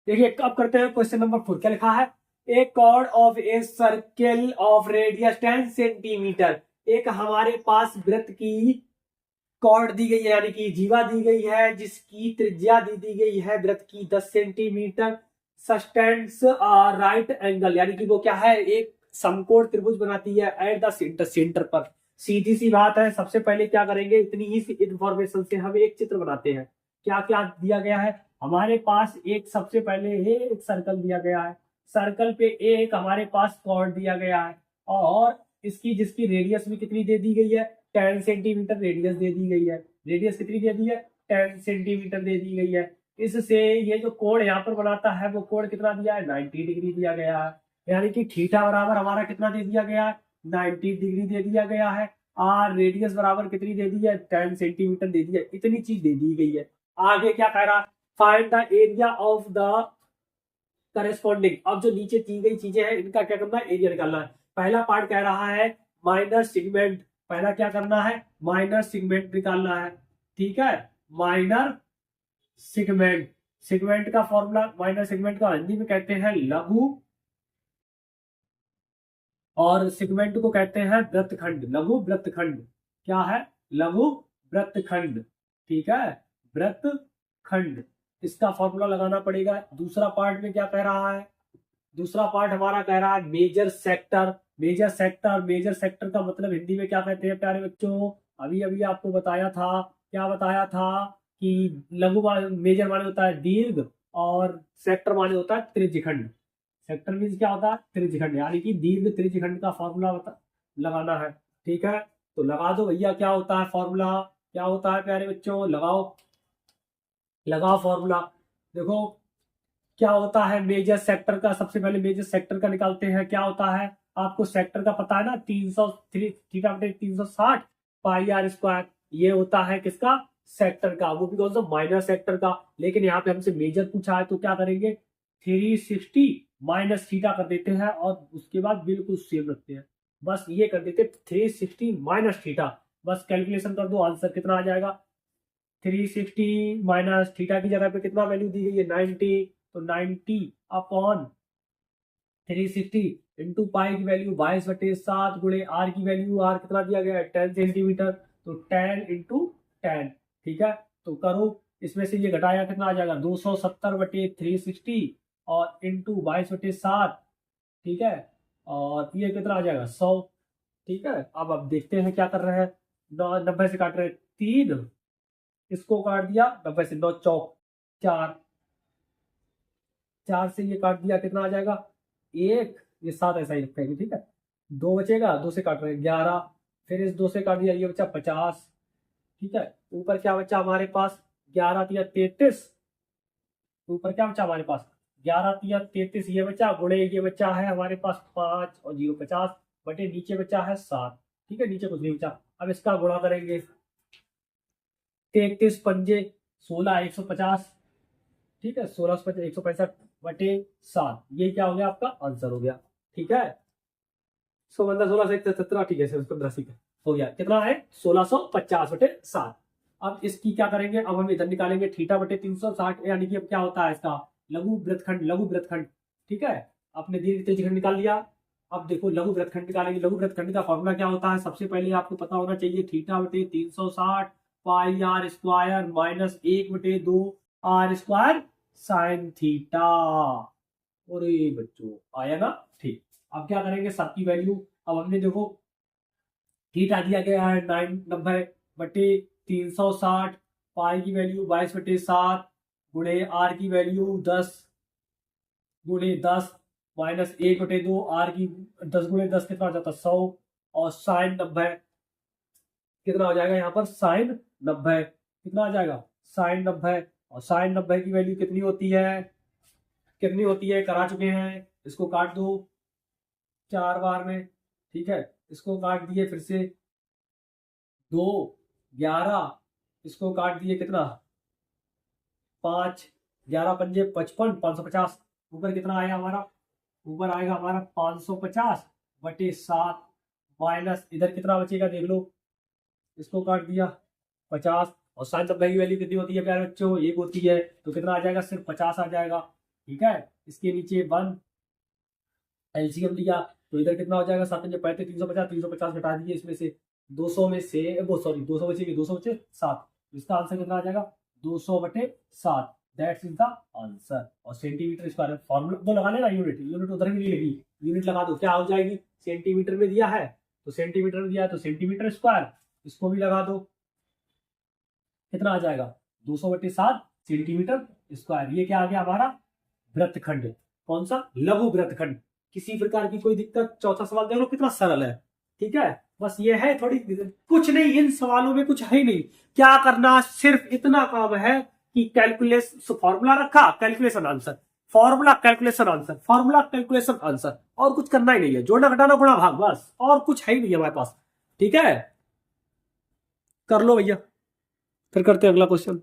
देखिए अब करते हैं क्वेश्चन नंबर 4। क्या लिखा है? A chord of a circle of radius 10 centimetre. एक हमारे पास वृत्त की कॉर्ड दी गई है, यानी कि जीवा दी गई है, जिसकी त्रिज्या दी गई है वृत्त की 10 सेंटीमीटर। सस्टेंस राइट एंगल, यानी कि वो क्या है, एक समकोण त्रिभुज बनाती है एट द सेंटर पर। सीधी सी बात है, सबसे पहले क्या करेंगे, इतनी ही इंफॉर्मेशन से हम एक चित्र बनाते हैं। क्या क्या दिया गया है हमारे पास? एक सबसे पहले एक सर्कल दिया गया है, सर्कल पे एक हमारे पास कॉर्ड दिया गया है, और इसकी जिसकी रेडियस भी कितनी दे दी गई है, 10 सेंटीमीटर रेडियस दे दी गई है। रेडियस कितनी दे दी है? 10 सेंटीमीटर दे दी गई है। इससे ये जो कोण यहाँ पर बनाता है वो कोण कितना दिया है? 90 डिग्री दिया गया है। यानी कि थीटा बराबर हमारा कितना दे दिया गया है? 90 डिग्री दे दिया गया है। और रेडियस बराबर कितनी दे दी है? 10 सेंटीमीटर दे दी है। इतनी चीज दे दी गई है। आगे क्या कह रहा? Find the area of the corresponding. अब जो नीचे दी गई चीजें हैं इनका क्या करना है? एरिया निकालना है। पहला पार्ट कह रहा है माइनर सेगमेंट। पहला क्या करना है? माइनर सेगमेंट निकालना है। ठीक है, माइनर सेगमेंट। सेगमेंट का फॉर्मूला, माइनर सेगमेंट का हिंदी में कहते हैं लघु, और सेगमेंट को कहते हैं वृत्तखंड। लघु वृत्तखंड क्या है? लघु वृत्तखंड। ठीक है, वृत्तखंड। इसका फॉर्मूला लगाना पड़ेगा। दूसरा पार्ट में क्या कह रहा है? दूसरा पार्ट हमारा कह रहा है major sector. Major sector, major sector का मतलब हिंदी में क्या कहते हैं प्यारे बच्चों? अभी अभी आपको बताया था। क्या बताया था? कि लघु मेजर माने होता है दीर्घ, और सेक्टर माने होता है त्रिज्यखंड। सेक्टर मीन्स क्या होता है? त्रिज्यखंड, यानी कि दीर्घ त्रिज्यखंड का फॉर्मूला लगाना है। ठीक है, तो लगा दो भैया। क्या होता है फॉर्मूला? क्या होता है प्यारे बच्चों? लगाओ, लगाओ फॉर्मूला। देखो क्या होता है मेजर सेक्टर का। सबसे पहले मेजर सेक्टर का निकालते हैं। क्या होता है? आपको सेक्टर का पता है ना, 360 पाई आर स्क्वायर। ये होता है किसका? सेक्टर का। वो भी कौन सा? माइनर सेक्टर का। लेकिन यहाँ पे हमसे मेजर पूछा है तो क्या करेंगे? 360 माइनस थीटा कर देते हैं, और उसके बाद बिल्कुल सेम रखते हैं। बस ये कर देते 360 माइनस थीटा। बस कैलकुलेशन कर दो, आंसर कितना आ जाएगा? 360 माइनस थीटा की जगह पे कितना वैल्यू दी गई है? 90। तो 90 अपॉन 360 इंटू पाई की वैल्यू 22/7 गुणे आर की वैल्यू, आर कितना दिया गया है? 10 सेंटीमीटर। तो 10 इंटू 10। ठीक है, तो करो, इसमें से ये घटाया कितना आ जाएगा? 270/360 और इंटू 22/7। ठीक है, और ये कितना आ जाएगा? 100। ठीक है, अब देखते हैं क्या कर रहे हैं। 90 से काट रहे हैं 3, इसको काट दिया 90 से, 9 चौक 4, 4 से ये काट दिया, कितना आ जाएगा? 1। ये 7 ऐसा ही रखेंगे। ठीक है, 2 बचेगा, 2 से काट रहे हैं 11, फिर इस 2 से काट दिया, ये बचा 50। ठीक है, ऊपर क्या बचा हमारे पास? 11 तिया 33। ऊपर क्या बचा हमारे पास? 11 तिया 33, ये बचा गुणे ये बचा है हमारे पास 5 और 0 50 बटे नीचे बचा है 7। ठीक है, नीचे कुछ नहीं बचा। अब इसका गुणा करेंगे। 33 पंजे 16, 150। ठीक है, 165 ये क्या हो गया? आपका आंसर हो गया। ठीक है, 16 से 17, ठीक है, 15 हो गया। कितना है? 1650/7। अब इसकी क्या करेंगे? अब हम इधर निकालेंगे थीटा बटे 360, यानी कि अब क्या होता है इसका? लघु वृत्तखंड। लघु वृत्तखंड। ठीक है, आपने दीर्घ त्रिज्यखंड निकाल लिया। अब देखो लघु वृत्तखंड निकालेंगे। लघु वृत्तखंड का फॉर्मूला क्या होता है? सबसे पहले आपको पता होना चाहिए थीटा बटे 360 pi r square minus 1/2 r square sine theta. और ये बच्चों आया ना? ठीक। अब क्या करेंगे? सबकी वैल्यू, अब हमने देखो थीटा दिया गया है 90/360, पाई की वैल्यू 22/7 गुणे आर की वैल्यू 10 गुणे 10 माइनस 1/2 आर की 10 गुणे 10 कितना हो जाता है? 100। और साइन 90 कितना हो जाएगा यहाँ पर? साइन 90 कितना आ जाएगा? साइन 90। और साइन 90 की वैल्यू कितनी होती है? कितनी होती है करा चुके हैं। इसको काट दो 4 बार में। ठीक है, इसको काट दिए, फिर से 2, 11, इसको काट दिए कितना? 5, 11 पंजे 55, 550। ऊपर कितना आया हमारा? ऊपर आएगा हमारा 550/7 माइनस इधर कितना बचेगा देख लो। इसको काट दिया 50, और साइन 90 की वैल्यू कितनी होती है प्यारे बच्चों? 1 होती है। तो कितना आ जाएगा? सिर्फ 50 आ जाएगा। ठीक है। इसके नीचे 1 एलसीएम लिया तो इधर कितना हो जाएगा, 7 35 350, 350 घटा दीजिए इसमें से 200 में से वो सॉरी 200 बचेगी, 200 बचे 7, इसका आंसर कितना आ जाएगा 200/7, दैट्स इज द आंसर। और सेंटीमीटर स्क्वायर फॉर्मूला वो लगा लेना, यूनिट उधर भी नहीं लगी, यूनिट लगा दो, क्या हो जाएगी, सेंटीमीटर में दिया है तो सेंटीमीटर में दिया है तो सेंटीमीटर स्क्वायर, इसको भी लगा दो, कितना आ जाएगा 200/7 सेंटीमीटर स्क्वायर। ये क्या आ गया हमारा वृत्तखंड, कौन सा, लघु वृत्तखंड। किसी प्रकार की कोई दिक्कत, चौथा सवाल देख लो कितना सरल है, ठीक है। बस ये है थोड़ी, कुछ नहीं, इन सवालों में कुछ है ही नहीं, क्या करना, सिर्फ इतना काम है कि कैलकुलेस फॉर्मूला रखा, calculation answer, formula calculation answer, formula calculation answer, और कुछ करना ही नहीं है, जोड़ना घटाना गुणा भाग, बस और कुछ है ही नहीं हमारे पास, ठीक है। कर लो भैया, फिर करते हैं अगला क्वेश्चन।